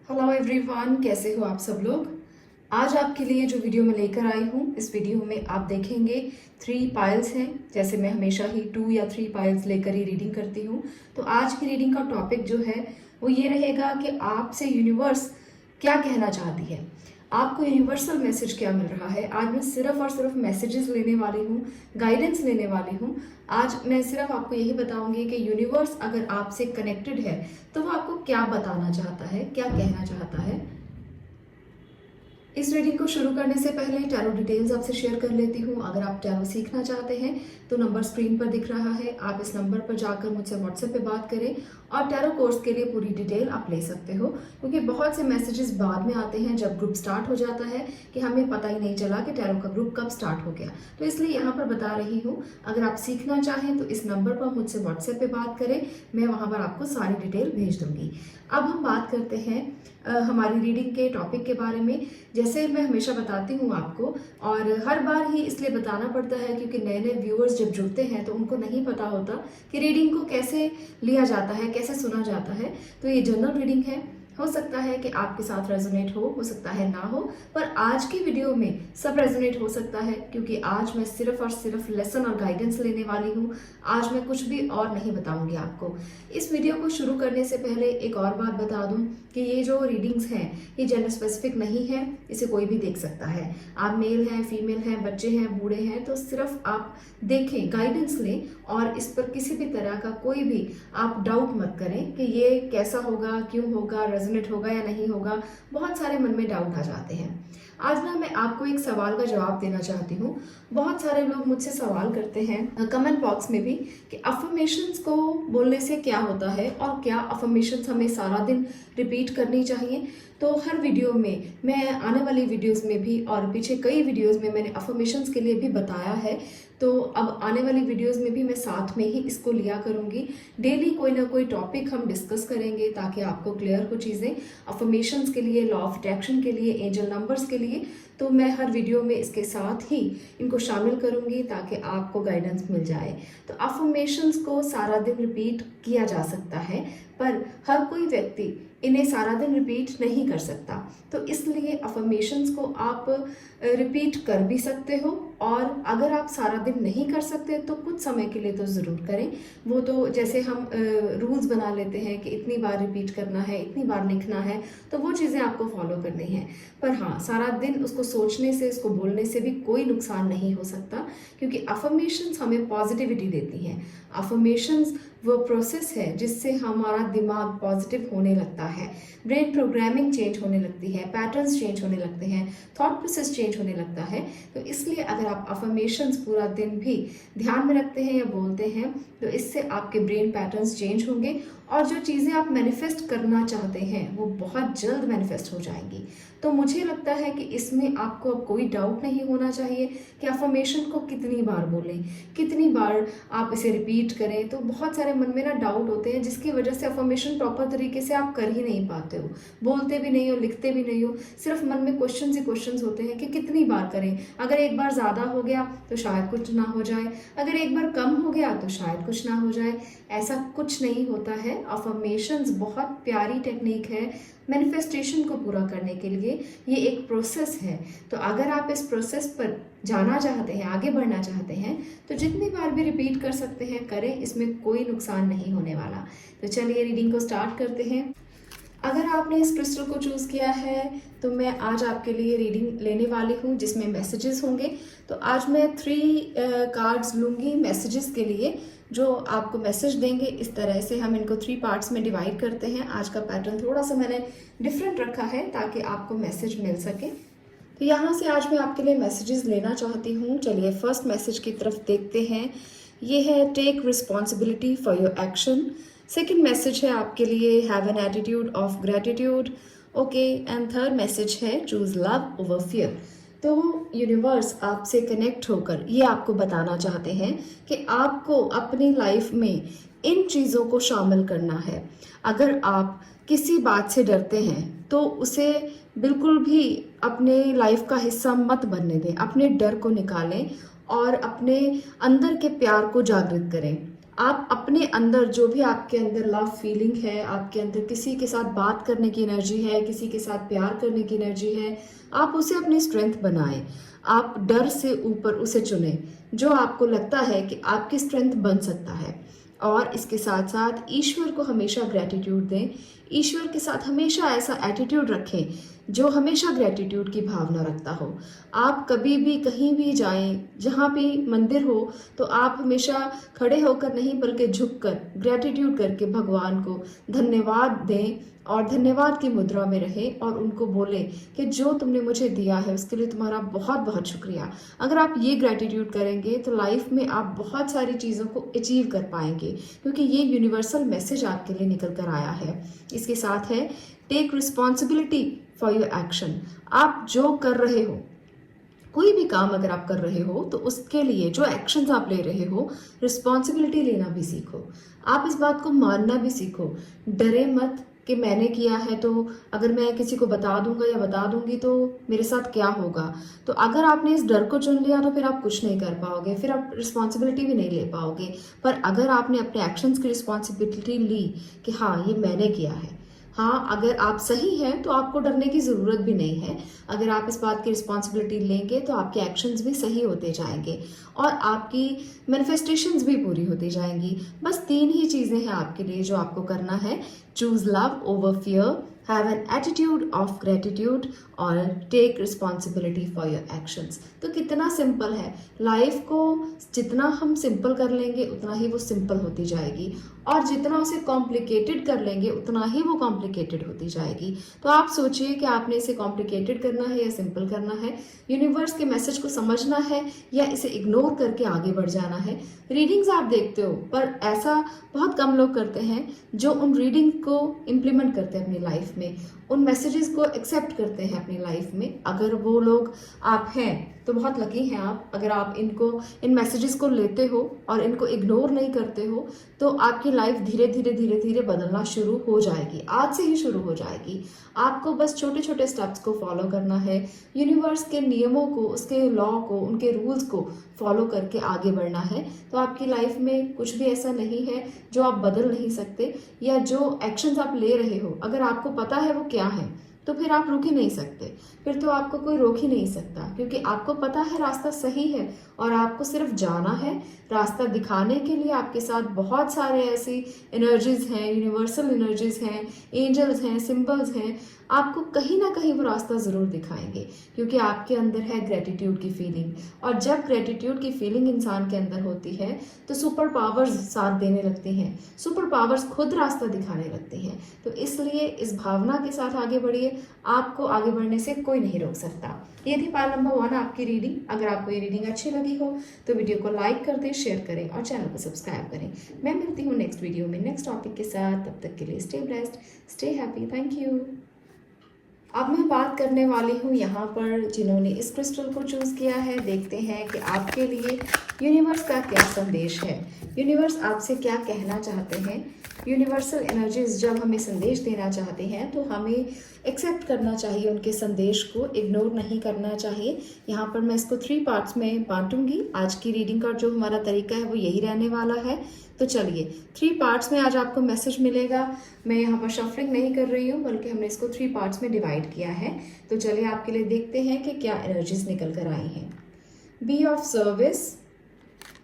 Hello everyone, कैसे हो आप सब लोग। आज आपके लिए जो वीडियो मैं लेकर आई हूँ, इस वीडियो में आप देखेंगे 3 पाइल्स हैं। जैसे मैं हमेशा ही 2 या 3 पाइल्स लेकर ही रीडिंग करती हूँ, तो आज की रीडिंग का टॉपिक जो है वो ये रहेगा कि आपसे यूनिवर्स क्या कहना चाहती है, आपको यूनिवर्सल मैसेज क्या मिल रहा है। आज मैं सिर्फ और सिर्फ मैसेजेस लेने वाली हूँ, गाइडेंस लेने वाली हूँ। आज मैं सिर्फ आपको यही बताऊंगी कि यूनिवर्स अगर आपसे कनेक्टेड है तो वो आपको क्या बताना चाहता है, क्या कहना चाहता है। इस रीडिंग को शुरू करने से पहले टैरो डिटेल्स आपसे शेयर कर लेती हूँ। अगर आप टैरो सीखना चाहते हैं तो नंबर स्क्रीन पर दिख रहा है, आप इस नंबर पर जाकर मुझसे व्हाट्सएप पे बात करें और टैरो कोर्स के लिए पूरी डिटेल आप ले सकते हो, क्योंकि बहुत से मैसेजेस बाद में आते हैं जब ग्रुप स्टार्ट हो जाता है कि हमें पता ही नहीं चला कि टैरो का ग्रुप कब स्टार्ट हो गया। तो इसलिए यहाँ पर बता रही हूँ, अगर आप सीखना चाहें तो इस नंबर पर मुझसे व्हाट्सएप पे बात करें, मैं वहाँ पर आपको सारी डिटेल भेज दूंगी। अब हम बात करते हैं हमारी रीडिंग के टॉपिक के बारे में। जैसे मैं हमेशा बताती हूँ आपको, और हर बार ही इसलिए बताना पड़ता है क्योंकि नए नए व्यूअर्स जब जुड़ते हैं तो उनको नहीं पता होता कि रीडिंग को कैसे लिया जाता है, कैसे सुना जाता है। तो ये जनरल रीडिंग है, हो सकता है कि आपके साथ रेजोनेट हो सकता है ना हो, पर आज की वीडियो में सब रेजोनेट हो सकता है, क्योंकि आज मैं सिर्फ और सिर्फ लेसन और गाइडेंस लेने वाली हूँ। आज मैं कुछ भी और नहीं बताऊंगी आपको। इस वीडियो को शुरू करने से पहले एक और बात बता दूं कि ये जो रीडिंग्स हैं ये जेंडर स्पेसिफिक नहीं है, इसे कोई भी देख सकता है। आप मेल हैं, फीमेल हैं, बच्चे हैं, बूढ़े हैं, तो सिर्फ आप देखें, गाइडेंस लें और इस पर किसी भी तरह का कोई भी आप डाउट मत करें कि ये कैसा होगा, क्यों होगा, रेजोनेट होगा या नहीं होगा। बहुत सारे मन में डाउट आ जाते हैं। आज ना मैं आपको एक सवाल का जवाब देना चाहती हूँ। बहुत सारे लोग मुझसे सवाल करते हैं कमेंट बॉक्स में भी कि अफर्मेशंस को बोलने से क्या होता है और क्या अफर्मेशंस हमें सारा दिन रिपीट करनी चाहिए। तो हर वीडियो में, मैं आने वाली वीडियोस में भी और पीछे कई वीडियोस में मैंने अफर्मेशंस के लिए भी बताया है, तो अब आने वाली वीडियोस में भी मैं साथ में ही इसको लिया करूँगी। डेली कोई ना कोई टॉपिक हम डिस्कस करेंगे ताकि आपको क्लियर हो चीज़ें। अफर्मेशंस के लिए, लॉ ऑफ अट्रैक्शन के लिए, एंजल नंबर्स के लिए, तो मैं हर वीडियो में इसके साथ ही इनको शामिल करूँगी ताकि आपको गाइडेंस मिल जाए। तो अफर्मेशंस को सारा दिन रिपीट किया जा सकता है, पर हर कोई व्यक्ति इन्हें सारा दिन रिपीट नहीं कर सकता। तो इसलिए अफर्मेशंस को आप रिपीट कर भी सकते हो, और अगर आप सारा दिन नहीं कर सकते तो कुछ समय के लिए तो ज़रूर करें। वो तो जैसे हम रूल्स बना लेते हैं कि इतनी बार रिपीट करना है, इतनी बार लिखना है, तो वो चीज़ें आपको फॉलो करनी है। पर हाँ, सारा दिन उसको सोचने से, उसको बोलने से भी कोई नुकसान नहीं हो सकता, क्योंकि अफर्मेशंस हमें पॉजिटिविटी देती हैं। अफर्मेशंस वो प्रोसेस है जिससे हमारा दिमाग पॉजिटिव होने लगता है, ब्रेन प्रोग्रामिंग चेंज होने लगती है, पैटर्न्स चेंज होने लगते हैं, थॉट प्रोसेस चेंज होने लगता है। तो इसलिए अगर आप अफर्मेशंस पूरा दिन भी ध्यान में रखते हैं या बोलते हैं तो इससे आपके ब्रेन पैटर्न्स चेंज होंगे और जो चीज़ें आप मैनिफेस्ट करना चाहते हैं वो बहुत जल्द मैनिफेस्ट हो जाएंगी। तो मुझे लगता है कि इसमें आपको अब कोई डाउट नहीं होना चाहिए कि अफर्मेशन को कितनी बार बोलें, कितनी बार आप इसे रिपीट करें। तो बहुत सारे मन में ना डाउट होते हैं जिसकी वजह से अफर्मेशन प्रॉपर तरीके से आप कर ही नहीं पाते हो, बोलते भी नहीं हो, लिखते भी नहीं हो, सिर्फ मन में क्वेश्चन ही क्वेश्चन होते हैं कि कितनी बार करें। अगर एक बार ज़्यादा हो गया तो शायद कुछ ना हो जाए, अगर एक बार कम हो गया तो शायद कुछ ना हो जाए। ऐसा कुछ नहीं होता है। अफर्मेशंस बहुत प्यारी टेक्निक है मैनिफेस्टेशन को पूरा करने के लिए, ये एक प्रोसेस है। तो अगर आप इस प्रोसेस पर जाना चाहते हैं, आगे बढ़ना चाहते हैं, तो जितनी बार भी रिपीट कर सकते हैं करें, इसमें कोई नुकसान नहीं होने वाला। तो चलिए रीडिंग को स्टार्ट करते हैं। अगर आपने इस क्रिस्टल को चूज़ किया है तो मैं आज आपके लिए रीडिंग लेने वाली हूँ जिसमें मैसेजेस होंगे। तो आज मैं 3 कार्ड्स लूँगी मैसेजेस के लिए, जो आपको मैसेज देंगे। इस तरह से हम इनको 3 पार्ट्स में डिवाइड करते हैं। आज का पैटर्न थोड़ा सा मैंने डिफरेंट रखा है ताकि आपको मैसेज मिल सके। तो यहाँ से आज मैं आपके लिए मैसेजेस लेना चाहती हूँ। चलिए फर्स्ट मैसेज की तरफ देखते हैं। ये है take responsibility for your action. Second message है आपके लिए have an attitude of gratitude. Okay, and third message है चूज लव ओवर फियर। तो यूनिवर्स आपसे कनेक्ट होकर ये आपको बताना चाहते हैं कि आपको अपनी लाइफ में इन चीज़ों को शामिल करना है। अगर आप किसी बात से डरते हैं तो उसे बिल्कुल भी अपने लाइफ का हिस्सा मत बनने दें। अपने डर को निकालें और अपने अंदर के प्यार को जागृत करें। आप अपने अंदर जो भी आपके अंदर लव फीलिंग है, आपके अंदर किसी के साथ बात करने की एनर्जी है, किसी के साथ प्यार करने की एनर्जी है, आप उसे अपनी स्ट्रेंथ बनाएं। आप डर से ऊपर उसे चुनें जो आपको लगता है कि आपकी स्ट्रेंथ बन सकता है। और इसके साथ साथ ईश्वर को हमेशा ग्रैटिट्यूड दें। ईश्वर के साथ हमेशा ऐसा एटीट्यूड रखें जो हमेशा ग्रैटिट्यूड की भावना रखता हो। आप कभी भी कहीं भी जाएं, जहाँ भी मंदिर हो, तो आप हमेशा खड़े होकर नहीं बल्कि झुककर ग्रैटिट्यूड करके भगवान को धन्यवाद दें और धन्यवाद की मुद्रा में रहें और उनको बोलें कि जो तुमने मुझे दिया है उसके लिए तुम्हारा बहुत बहुत शुक्रिया। अगर आप ये ग्रैटिट्यूड करेंगे तो लाइफ में आप बहुत सारी चीज़ों को अचीव कर पाएंगे, क्योंकि ये यूनिवर्सल मैसेज आपके लिए निकल कर आया है। इसके साथ है take responsibility for your action. आप जो कर रहे हो, कोई भी काम अगर आप कर रहे हो तो उसके लिए जो एक्शंस आप ले रहे हो, रिस्पॉन्सिबिलिटी लेना भी सीखो। आप इस बात को मानना भी सीखो। डरे मत कि मैंने किया है तो अगर मैं किसी को बता दूंगा या बता दूंगी तो मेरे साथ क्या होगा। तो अगर आपने इस डर को चुन लिया तो फिर आप कुछ नहीं कर पाओगे, फिर आप रिस्पॉन्सिबिलिटी भी नहीं ले पाओगे। पर अगर आपने अपने एक्शंस की रिस्पॉन्सिबिलिटी ली कि हाँ ये मैंने किया है, हाँ अगर आप सही हैं तो आपको डरने की ज़रूरत भी नहीं है। अगर आप इस बात की रिस्पॉन्सिबिलिटी लेंगे तो आपके एक्शंस भी सही होते जाएंगे और आपकी मैनिफेस्टेशंस भी पूरी होती जाएंगी। बस 3 ही चीज़ें हैं आपके लिए जो आपको करना है। Choose love over fear, have an attitude of gratitude और take responsibility for your actions. तो कितना सिंपल है। लाइफ को जितना हम सिंपल कर लेंगे उतना ही वो सिंपल होती जाएगी और जितना उसे कॉम्प्लिकेटेड कर लेंगे उतना ही वो कॉम्प्लिकेटेड होती जाएगी। तो आप सोचिए कि आपने इसे कॉम्प्लिकेटेड करना है या सिंपल करना है, यूनिवर्स के मैसेज को समझना है या इसे इग्नोर करके आगे बढ़ जाना है। रीडिंग्स आप देखते हो पर ऐसा बहुत कम लोग करते हैं जो उन रीडिंग को इम्प्लीमेंट करते हैं अपनी लाइफ में, उन मैसेजेस को एक्सेप्ट करते हैं अपनी लाइफ में। अगर वो लोग आप हैं तो बहुत लकी हैं आप। अगर आप इन मैसेजेस को लेते हो और इनको इग्नोर नहीं करते हो तो आपकी लाइफ धीरे धीरे बदलना शुरू हो जाएगी। आज से ही शुरू हो जाएगी। आपको बस छोटे छोटे स्टेप्स को फॉलो करना है, यूनिवर्स के नियमों को, उसके लॉ को, उनके रूल्स को फॉलो करके आगे बढ़ना है। तो आपकी लाइफ में कुछ भी ऐसा नहीं है जो आप बदल नहीं सकते, या जो एक्शंस आप ले रहे हो अगर आपको पता है वो क्या है तो फिर आप रुक ही नहीं सकते, फिर तो आपको कोई रोक ही नहीं सकता, क्योंकि आपको पता है रास्ता सही है और आपको सिर्फ जाना है। रास्ता दिखाने के लिए आपके साथ बहुत सारे ऐसी एनर्जीज हैं, यूनिवर्सल एनर्जीज हैं, एंजल्स हैं, सिंबल्स हैं। आपको कहीं ना कहीं वो रास्ता ज़रूर दिखाएंगे, क्योंकि आपके अंदर है ग्रेटिट्यूड की फीलिंग। और जब ग्रेटिट्यूड की फीलिंग इंसान के अंदर होती है तो सुपर पावर्स साथ देने लगती हैं, सुपर पावर्स खुद रास्ता दिखाने लगती हैं। तो इसलिए इस भावना के साथ आगे बढ़िए, आपको आगे बढ़ने से कोई नहीं रोक सकता। ये थी पाइल नंबर 1 आपकी रीडिंग। अगर आपको ये रीडिंग अच्छी लगी हो तो वीडियो को लाइक कर दें, शेयर करें और चैनल को सब्सक्राइब करें। मैं मिलती हूँ नेक्स्ट वीडियो में नेक्स्ट टॉपिक के साथ। तब तक के लिए stay blessed, stay happy, thank you. अब मैं बात करने वाली हूँ यहाँ पर जिन्होंने इस क्रिस्टल को चूज़ किया है। देखते हैं कि आपके लिए यूनिवर्स का क्या संदेश है, यूनिवर्स आपसे क्या कहना चाहते हैं। यूनिवर्सल एनर्जीज जब हमें संदेश देना चाहते हैं तो हमें एक्सेप्ट करना चाहिए उनके संदेश को, इग्नोर नहीं करना चाहिए। यहाँ पर मैं इसको 3 पार्ट्स में बांटूंगी। आज की रीडिंग का जो हमारा तरीका है वो यही रहने वाला है। तो चलिए 3 पार्ट्स में आज आपको मैसेज मिलेगा। मैं यहाँ पर शफलिंग नहीं कर रही हूँ बल्कि हमने इसको 3 पार्ट्स में डिवाइड किया है। तो चलिए आपके लिए देखते हैं कि क्या एनर्जीज निकल कर आई हैं। Be of service,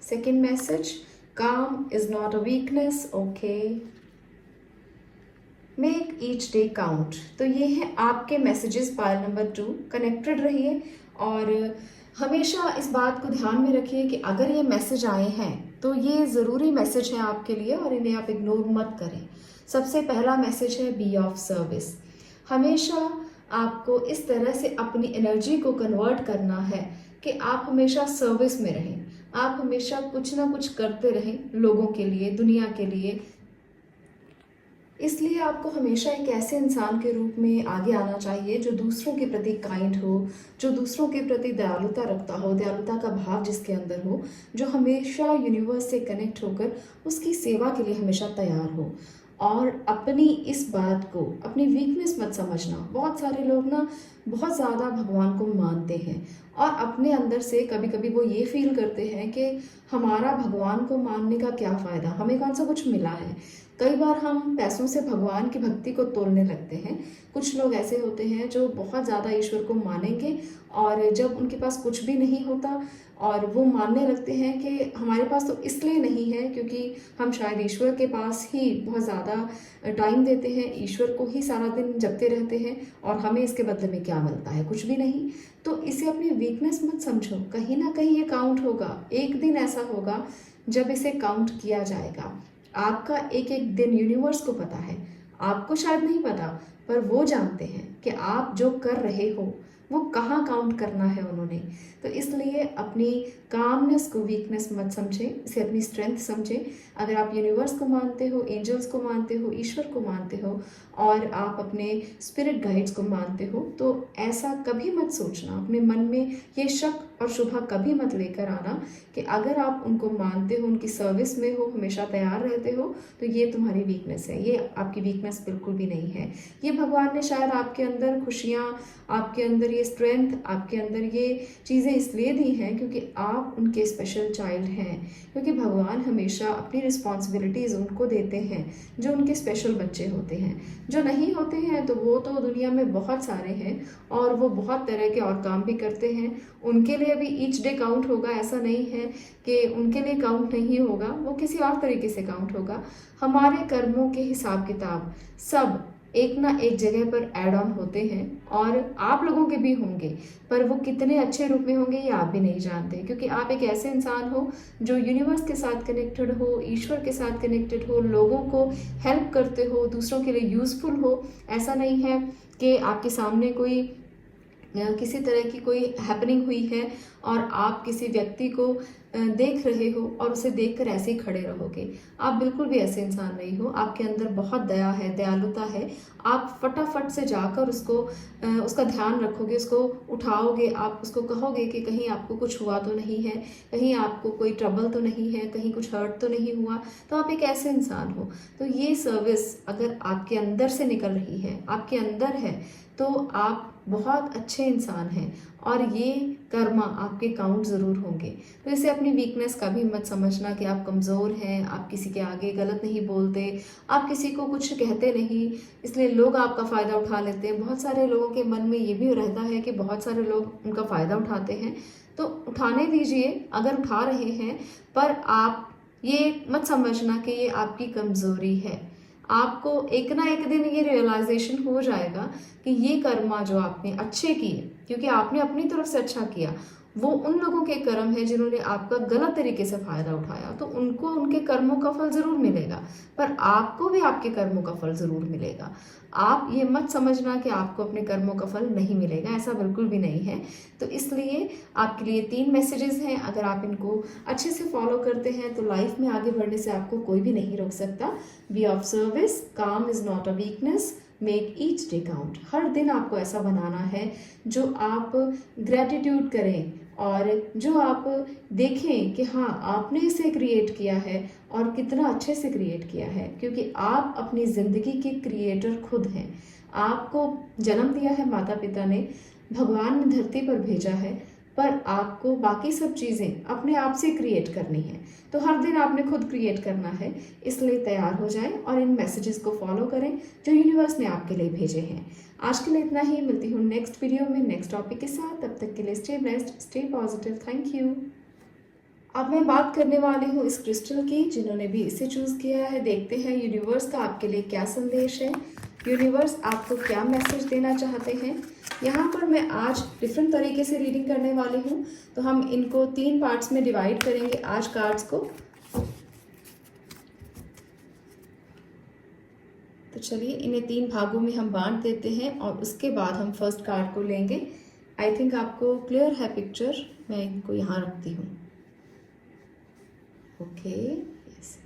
second message, calm is not a weakness, okay, make each day count. तो ये हैं आपके मैसेजेस पाइल नंबर 2। कनेक्टेड रहिए और हमेशा इस बात को ध्यान में रखिए कि अगर ये मैसेज आए हैं तो ये ज़रूरी मैसेज है आपके लिए और इन्हें आप इग्नोर मत करें। सबसे पहला मैसेज है बी ऑफ सर्विस। हमेशा आपको इस तरह से अपनी एनर्जी को कन्वर्ट करना है कि आप हमेशा सर्विस में रहें, आप हमेशा कुछ ना कुछ करते रहें लोगों के लिए, दुनिया के लिए। इसलिए आपको हमेशा एक ऐसे इंसान के रूप में आगे आना चाहिए जो दूसरों के प्रति काइंड हो, जो दूसरों के प्रति दयालुता रखता हो, दयालुता का भाव जिसके अंदर हो, जो हमेशा यूनिवर्स से कनेक्ट होकर उसकी सेवा के लिए हमेशा तैयार हो। और अपनी इस बात को अपनी वीकनेस मत समझना। बहुत सारे लोग ना बहुत ज़्यादा भगवान को मानते हैं और अपने अंदर से कभी कभी वो ये फील करते हैं कि हमारा भगवान को मानने का क्या फ़ायदा, हमें कौन सा कुछ मिला है। कई बार हम पैसों से भगवान की भक्ति को तोड़ने लगते हैं। कुछ लोग ऐसे होते हैं जो बहुत ज़्यादा ईश्वर को मानेंगे और जब उनके पास कुछ भी नहीं होता और वो मानने लगते हैं कि हमारे पास तो इसलिए नहीं है क्योंकि हम शायद ईश्वर के पास ही बहुत ज़्यादा टाइम देते हैं, ईश्वर को ही सारा दिन जपते रहते हैं और हमें इसके बदले में क्या मिलता है, कुछ भी नहीं। तो इसे अपनी वीकनेस मत समझो, कहीं ना कहीं ये काउंट होगा। एक दिन ऐसा होगा जब इसे काउंट किया जाएगा। आपका एक एक दिन यूनिवर्स को पता है, आपको शायद नहीं पता, पर वो जानते हैं कि आप जो कर रहे हो वो कहाँ काउंट करना है उन्होंने। तो इसलिए अपनी कामनेस को वीकनेस मत समझें, इसे अपनी स्ट्रेंथ समझें। अगर आप यूनिवर्स को मानते हो, एंजल्स को मानते हो, ईश्वर को मानते हो और आप अपने स्पिरिट गाइड्स को मानते हो, तो ऐसा कभी मत सोचना, अपने मन में ये शक और शुभा कभी मत लेकर आना कि अगर आप उनको मानते हो, उनकी सर्विस में हो, हमेशा तैयार रहते हो, तो ये तुम्हारी वीकनेस है। ये आपकी वीकनेस बिल्कुल भी नहीं है। ये भगवान ने शायद आपके अंदर खुशियाँ, आपके अंदर ये स्ट्रेंथ, आपके अंदर ये चीज़ें इसलिए दी हैं क्योंकि आप उनके स्पेशल चाइल्ड हैं। क्योंकि भगवान हमेशा अपनी रिस्पॉन्सिबिलिटीज़ उनको देते हैं जो उनके स्पेशल बच्चे होते हैं। जो नहीं होते हैं तो वो तो दुनिया में बहुत सारे हैं और वो बहुत तरह के और काम भी करते हैं। उनके लिए भी ईच डे काउंट होगा, ऐसा नहीं है कि उनके लिए काउंट नहीं होगा, वो किसी और तरीके से काउंट होगा। हमारे कर्मों के हिसाब किताब सब एक ना एक जगह पर ऐड ऑन होते हैं और आप लोगों के भी होंगे, पर वो कितने अच्छे रूप में होंगे ये आप भी नहीं जानते। क्योंकि आप एक ऐसे इंसान हो जो यूनिवर्स के साथ कनेक्टेड हो, ईश्वर के साथ कनेक्टेड हो, लोगों को हेल्प करते हो, दूसरों के लिए यूज़फुल हो। ऐसा नहीं है कि आपके सामने कोई किसी तरह की कोई हैपनिंग हुई है और आप किसी व्यक्ति को देख रहे हो और उसे देखकर ऐसे ही खड़े रहोगे। आप बिल्कुल भी ऐसे इंसान नहीं हो। आपके अंदर बहुत दया है, दयालुता है। आप फटाफट से जाकर उसका ध्यान रखोगे, उसको उठाओगे, आप उसको कहोगे कि कहीं आपको कुछ हुआ तो नहीं है, कहीं आपको कोई ट्रबल तो नहीं है, कहीं कुछ हर्ट तो नहीं हुआ। तो आप एक ऐसे इंसान हो। तो ये सर्विस अगर आपके अंदर से निकल रही है, आपके अंदर है, तो आप बहुत अच्छे इंसान हैं और ये कर्मा आपके काउंट ज़रूर होंगे। तो इसे अपनी वीकनेस कभी मत समझना कि आप कमज़ोर हैं, आप किसी के आगे गलत नहीं बोलते, आप किसी को कुछ कहते नहीं, इसलिए लोग आपका फ़ायदा उठा लेते हैं। बहुत सारे लोगों के मन में ये भी रहता है कि बहुत सारे लोग उनका फ़ायदा उठाते हैं, तो उठाने दीजिए अगर उठा रहे हैं, पर आप ये मत समझना कि ये आपकी कमज़ोरी है। आपको एक ना एक दिन ये रियलाइजेशन हो जाएगा कि ये कर्मा जो आपने अच्छे किए, क्योंकि आपने अपनी तरफ से अच्छा किया, वो उन लोगों के कर्म है जिन्होंने आपका गलत तरीके से फ़ायदा उठाया, तो उनको उनके कर्मों का फल ज़रूर मिलेगा, पर आपको भी आपके कर्मों का फल ज़रूर मिलेगा। आप ये मत समझना कि आपको अपने कर्मों का फल नहीं मिलेगा, ऐसा बिल्कुल भी नहीं है। तो इसलिए आपके लिए 3 मैसेजेस हैं, अगर आप इनको अच्छे से फॉलो करते हैं तो लाइफ में आगे बढ़ने से आपको कोई भी नहीं रोक सकता। Be of service, calm is not a weakness, make each day count. हर दिन आपको ऐसा बनाना है जो आप ग्रैटिट्यूड करें और जो आप देखें कि हाँ आपने इसे क्रिएट किया है और कितना अच्छे से क्रिएट किया है, क्योंकि आप अपनी ज़िंदगी के क्रिएटर खुद हैं। आपको जन्म दिया है माता पिता ने, भगवान ने धरती पर भेजा है, पर आपको बाकी सब चीज़ें अपने आप से क्रिएट करनी है। तो हर दिन आपने खुद क्रिएट करना है, इसलिए तैयार हो जाएं और इन मैसेजेस को फॉलो करें जो यूनिवर्स ने आपके लिए भेजे हैं। आज के लिए इतना ही, मिलती हूँ नेक्स्ट वीडियो में नेक्स्ट टॉपिक के साथ। तब तक के लिए stay blessed, stay positive, thank you. अब मैं बात करने वाली हूँ इस क्रिस्टल की, जिन्होंने भी इसे चूज़ किया है। देखते हैं यूनिवर्स का आपके लिए क्या संदेश है, यूनिवर्स आपको क्या मैसेज देना चाहते हैं। यहाँ पर मैं आज डिफरेंट तरीके से रीडिंग करने वाली हूँ, तो हम इनको 3 पार्ट्स में डिवाइड करेंगे आज कार्ड्स को। तो चलिए इन्हें 3 भागों में हम बांट देते हैं और उसके बाद हम फर्स्ट कार्ड को लेंगे। आई थिंक आपको क्लियर है पिक्चर, मैं इनको यहाँ रखती हूँ। Okay, yes.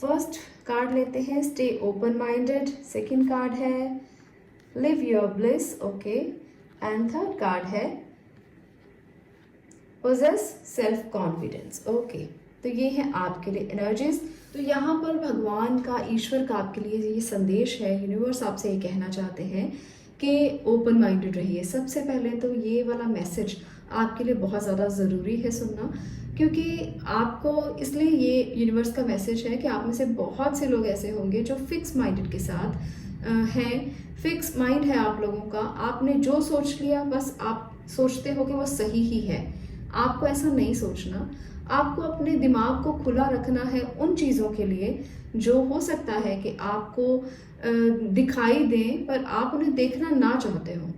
फर्स्ट कार्ड लेते हैं, stay open minded. Second card है live your bliss, okay. And third card है पोजेस सेल्फ कॉन्फिडेंस, ओके। तो ये है आपके लिए एनर्जीज। तो यहाँ पर भगवान का, ईश्वर का आपके लिए ये संदेश है, यूनिवर्स आपसे ये कहना चाहते हैं कि ओपन माइंडेड रहिए। सबसे पहले तो ये वाला मैसेज आपके लिए बहुत ज़्यादा ज़रूरी है सुनना, क्योंकि आपको, इसलिए ये यूनिवर्स का मैसेज है कि आप में से बहुत से लोग ऐसे होंगे जो फिक्स माइंडेड के साथ हैं। फिक्स माइंड है आप लोगों का, आपने जो सोच लिया बस आप सोचते हो कि वो सही ही है। आपको ऐसा नहीं सोचना, आपको अपने दिमाग को खुला रखना है उन चीज़ों के लिए जो हो सकता है कि आपको दिखाई दें पर आप उन्हें देखना ना चाहते हो।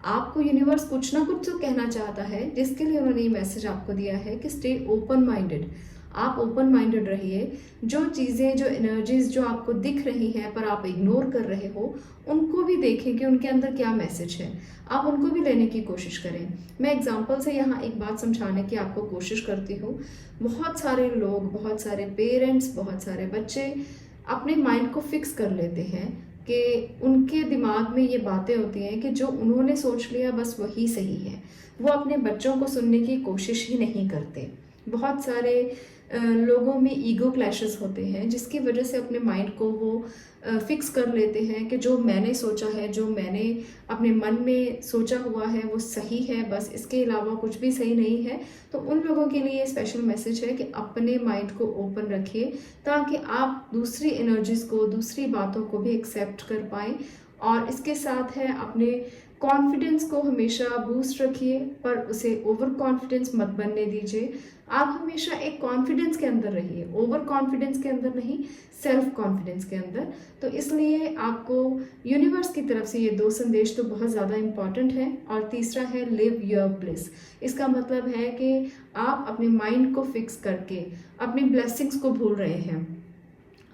आपको यूनिवर्स कुछ ना कुछ तो कहना चाहता है, जिसके लिए उन्होंने ये मैसेज आपको दिया है कि स्टे ओपन माइंडेड। आप ओपन माइंडेड रहिए। जो चीज़ें, जो एनर्जीज जो आपको दिख रही हैं पर आप इग्नोर कर रहे हो, उनको भी देखें कि उनके अंदर क्या मैसेज है। आप उनको भी लेने की कोशिश करें। मैं एग्जांपल से यहाँ एक बात समझाने की आपको कोशिश करती हूँ। बहुत सारे लोग, बहुत सारे पेरेंट्स, बहुत सारे बच्चे अपने माइंड को फिक्स कर लेते हैं कि उनके दिमाग में ये बातें होती हैं कि जो उन्होंने सोच लिया बस वही सही है। वो अपने बच्चों को सुनने की कोशिश ही नहीं करते। बहुत सारे लोगों में ईगो क्लैशेस होते हैं, जिसकी वजह से अपने माइंड को वो फिक्स कर लेते हैं कि जो मैंने सोचा है, जो मैंने अपने मन में सोचा हुआ है वो सही है, बस इसके अलावा कुछ भी सही नहीं है। तो उन लोगों के लिए स्पेशल मैसेज है कि अपने माइंड को ओपन रखिए, ताकि आप दूसरी एनर्जीज को, दूसरी बातों को भी एक्सेप्ट कर पाएँ। और इसके साथ है, अपने कॉन्फिडेंस को हमेशा बूस्ट रखिए, पर उसे ओवर कॉन्फिडेंस मत बनने दीजिए। आप हमेशा एक कॉन्फिडेंस के अंदर रहिए, ओवर कॉन्फिडेंस के अंदर नहीं, सेल्फ कॉन्फिडेंस के अंदर। तो इसलिए आपको यूनिवर्स की तरफ से ये 2 संदेश तो बहुत ज़्यादा इम्पॉर्टेंट है। और तीसरा है लिव योर ब्लिस। इसका मतलब है कि आप अपने माइंड को फिक्स करके अपनी ब्लेसिंग्स को भूल रहे हैं।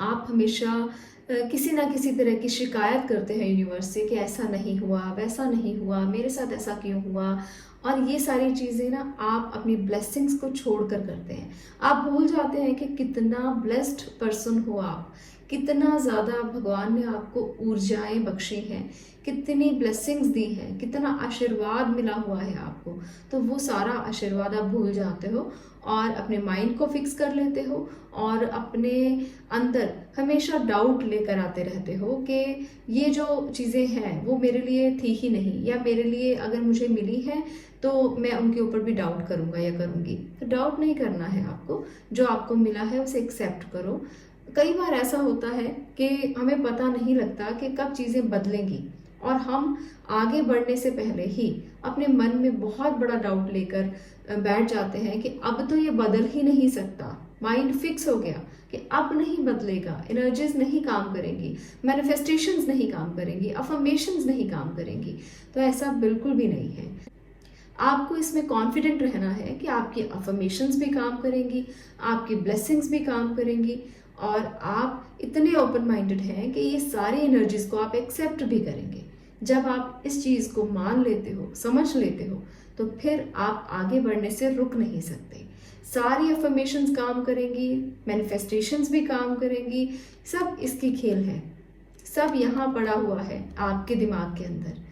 आप हमेशा किसी ना किसी तरह की शिकायत करते हैं यूनिवर्स से कि ऐसा नहीं हुआ, वैसा नहीं हुआ, मेरे साथ ऐसा क्यों हुआ। और ये सारी चीज़ें ना आप अपनी ब्लेसिंग्स को छोड़कर करते हैं। आप भूल जाते हैं कि कितना ब्लेस्ड पर्सन हो आप, कितना ज़्यादा भगवान ने आपको ऊर्जाएं बख्शी हैं, कितनी ब्लेसिंग्स दी हैं, कितना आशीर्वाद मिला हुआ है आपको। तो वो सारा आशीर्वाद आप भूल जाते हो और अपने माइंड को फिक्स कर लेते हो और अपने अंदर हमेशा डाउट लेकर आते रहते हो कि ये जो चीज़ें हैं वो मेरे लिए थी ही नहीं, या मेरे लिए अगर मुझे मिली है तो मैं उनके ऊपर भी डाउट करूँगा या करूँगी। तो डाउट नहीं करना है आपको, जो आपको मिला है उसे एक्सेप्ट करो। कई बार ऐसा होता है कि हमें पता नहीं लगता कि कब चीज़ें बदलेंगी, और हम आगे बढ़ने से पहले ही अपने मन में बहुत बड़ा डाउट लेकर बैठ जाते हैं कि अब तो ये बदल ही नहीं सकता। माइंड फिक्स हो गया कि अब नहीं बदलेगा, एनर्जीज नहीं काम करेंगी, मैनिफेस्टेशंस नहीं काम करेंगी, अफर्मेशंस नहीं काम करेंगी। तो ऐसा बिल्कुल भी नहीं है। आपको इसमें कॉन्फिडेंट रहना है कि आपकी अफर्मेशंस भी काम करेंगी, आपकी ब्लेसिंग्स भी काम करेंगी, और आप इतने ओपन माइंडेड हैं कि ये सारी एनर्जीज को आप एक्सेप्ट भी करेंगे। जब आप इस चीज़ को मान लेते हो, समझ लेते हो, तो फिर आप आगे बढ़ने से रुक नहीं सकते। सारी अफर्मेशंस काम करेंगी, मैनिफेस्टेशंस भी काम करेंगी, सब इसकी खेल है। सब यहाँ पड़ा हुआ है आपके दिमाग के अंदर।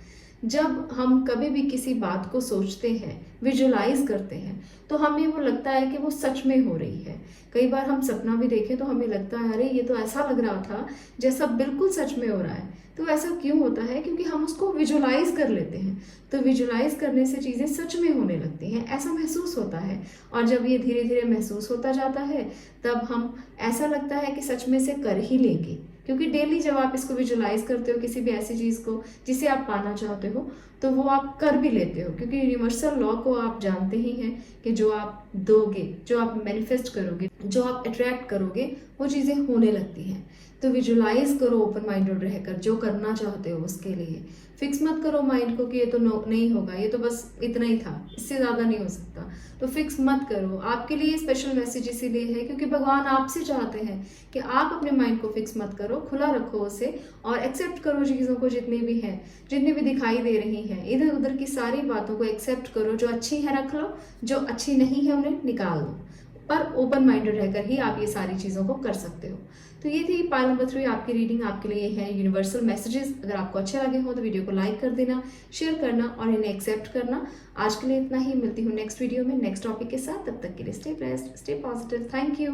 जब हम कभी भी किसी बात को सोचते हैं, विजुलाइज करते हैं, तो हमें वो लगता है कि वो सच में हो रही है। कई बार हम सपना भी देखें तो हमें लगता है अरे ये तो ऐसा लग रहा था जैसा बिल्कुल सच में हो रहा है। तो ऐसा क्यों होता है? क्योंकि हम उसको विजुलाइज कर लेते हैं। तो विजुलाइज करने से चीज़ें सच में होने लगती हैं, ऐसा महसूस होता है। और जब ये धीरे धीरे महसूस होता जाता है, तब हम, ऐसा लगता है कि सच में से कर ही लेंगे। क्योंकि डेली जब आप इसको विजुलाइज करते हो, किसी भी ऐसी चीज़ को जिसे आप पाना चाहते हो, तो वो आप कर भी लेते हो। क्योंकि यूनिवर्सल लॉ को आप जानते ही हैं कि जो आप दोगे, जो आप मैनिफेस्ट करोगे, जो आप अट्रैक्ट करोगे, वो चीज़ें होने लगती हैं। तो विजुलाइज करो ओपन माइंडेड रहकर, जो करना चाहते हो उसके लिए। फिक्स मत करो माइंड को कि ये तो नहीं होगा, ये तो बस इतना ही था, इससे ज़्यादा नहीं हो सकता। तो फिक्स मत करो। आपके लिए स्पेशल मैसेज इसीलिए है क्योंकि भगवान आपसे चाहते हैं कि आप अपने माइंड को फिक्स मत करो, खुला रखो उसे, और एक्सेप्ट करो चीज़ों को जितनी भी हैं, जितनी भी दिखाई दे रही हैं। इधर उधर की सारी बातों को एक्सेप्ट करो। जो अच्छी है रख लो, जो अच्छी नहीं है उन्हें निकाल दो। पर ओपन माइंडेड रहकर ही आप ये सारी चीज़ों को कर सकते हो। तो ये थी पाइल नंबर 3 आपकी रीडिंग। आपके लिए है यूनिवर्सल मैसेजेस। अगर आपको अच्छे लगे हो तो वीडियो को लाइक कर देना, शेयर करना और इन्हें एक्सेप्ट करना। आज के लिए इतना ही। मिलती हूँ नेक्स्ट वीडियो में नेक्स्ट टॉपिक के साथ। तब तक के लिए stay blessed, stay positive. Thank you.